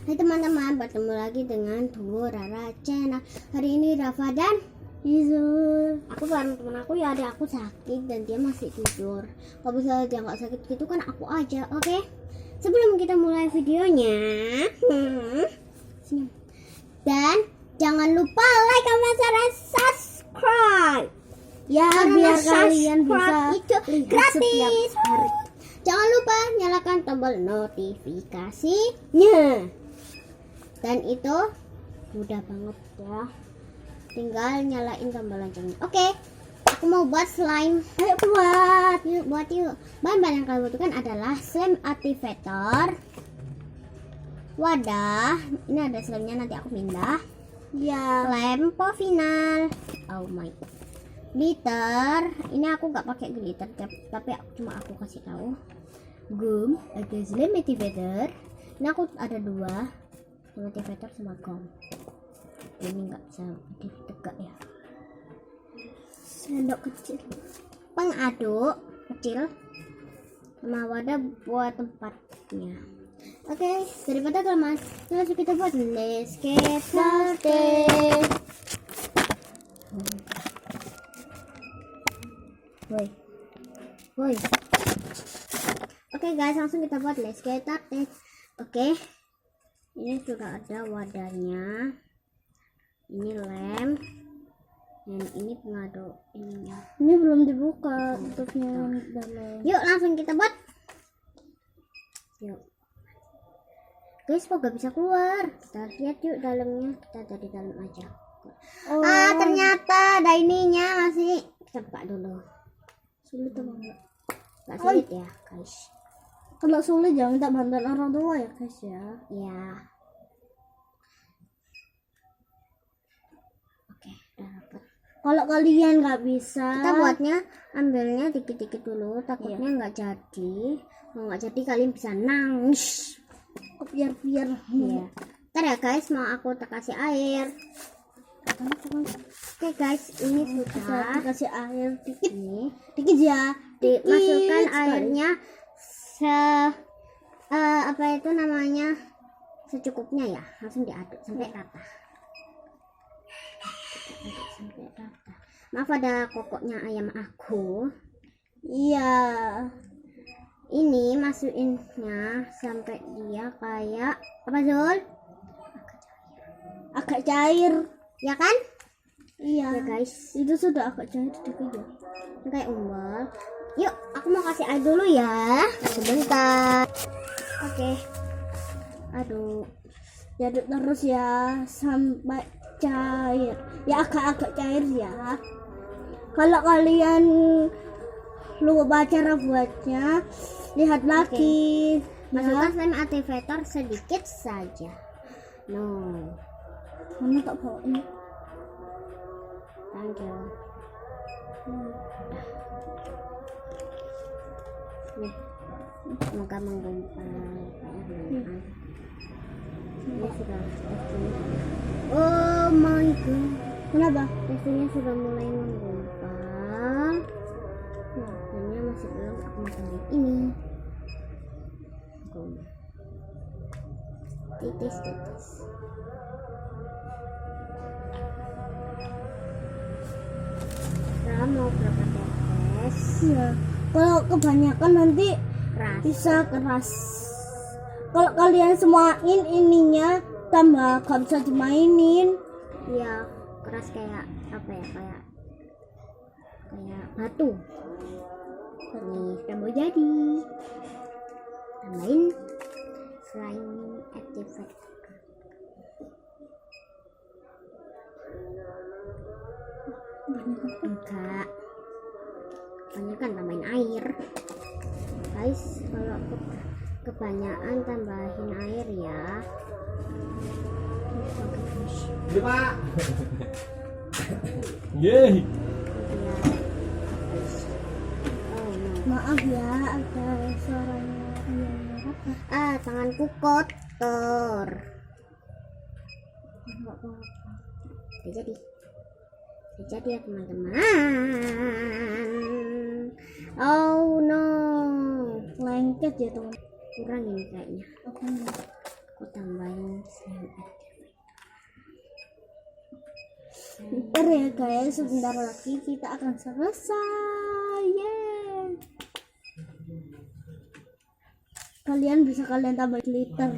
Hai teman-teman, bertemu lagi dengan Tunggu Rara Channel. Hari ini Rafa dan Izul. Aku bareng teman aku, ya adik aku sakit dan dia masih tidur. Kalau bisa dia nggak sakit gitu kan aku aja, oke? Sebelum kita mulai videonya, senyum. Dan jangan lupa like, comment, dan subscribe. Ya, biar kalian bisa itu gratis. Jangan lupa nyalakan tombol notifikasinya. Dan itu mudah banget ya. Tinggal nyalain tombol loncengnya. Oke. Aku mau buat slime. Ayo buat. Yuk, buat yuk. Bahan-bahan yang kalian butuhkan adalah slime activator, wadah. Ini ada slime-nya, nanti aku pindah. Ya. Lampu final. Oh my god. Glitter. Ini aku nggak pakai glitter, tapi cuma aku kasih tahu. Gum, ada slime activator. Ini aku ada dua, slime activator sama gum. Ini nggak bisa ditegak ya. Sendok kecil, pengaduk kecil, sama wadah buat tempatnya. Oke, daripada kelamaan, langsung kita buat. Let's get started. Woi, woi. Oke guys, langsung kita buat. Let's get started. Oke, ini sudah ada wadahnya. Ini lem, dan ini pengaduk ininya. Ini belum dibuka tutupnya dalam. Yuk langsung kita buat. Yuk guys, kok gak bisa keluar? Kita lihat yuk dalamnya. Kita dari dalam aja. Oh. Ternyata ada ininya masih. Kita buka dulu. Sulit apa enggak? Gak sulit ya guys. Kalau sulit jangan minta bantuan orang tua ya guys ya. Ya. Oke, udah dapet. Kalau kalian nggak bisa, Kita buatnya ambilnya dikit-dikit dulu, takutnya nggak jadi. Kalau nggak jadi kalian bisa nangis. biar Ya. Ntar ya guys, mau aku kasih air. Oke guys, ini sudah dikasih air dikit, ini. dikit ya. Dimasukkan sekali. airnya apa itu namanya, secukupnya ya. Langsung diaduk sampai rata. Sampai rata. Maaf ada kokoknya ayam aku. Iya. Ini masukinnya sampai dia kayak apa Zul? Agak cair. Ya kan? Iya Ya guys, itu sudah agak cair dikit ya. kayak umbel. Yuk, aku mau kasih air dulu ya. Sebentar. Oke. Aduh. Diaduk terus ya sampai cair. Ya agak-agak cair ya. Kalau kalian lupa cara buatnya, lihat lagi. Masukkan slime activator sedikit saja. No. Mana tak bawa ini? Thank you. Nih, semoga menggumpal. Ini sudah testingnya. Oh my god. Kenapa? Testingnya sudah mulai menggumpal. Nah, hanya masih belum. Aku mau tarik ini. Titis. Mau berapa tetes? Iya. Kalau kebanyakan nanti Keras. bisa keras. Kalau kalian semain ininya tambah gak bisa dimainin. Iya, keras kayak apa ya? Kayak batu. Nih, udah mau jadi. Tambahin slime activator. Enggak. Kebanyakan tambahin air. Guys, kalau kebanyakan tambahin air ya. Iya Pak. Yeay. Oh no. Maaf ya ada suaranya. Tanganku kotor. Enggak apa-apa. Udah jadi ya teman-teman. Oh no, Lengket ya teman. kurang ini kayaknya. Apanya? Aku tambahin Bentar ya guys, sebentar lagi kita akan selesai. Yeay. Kalian bisa tambah glitter.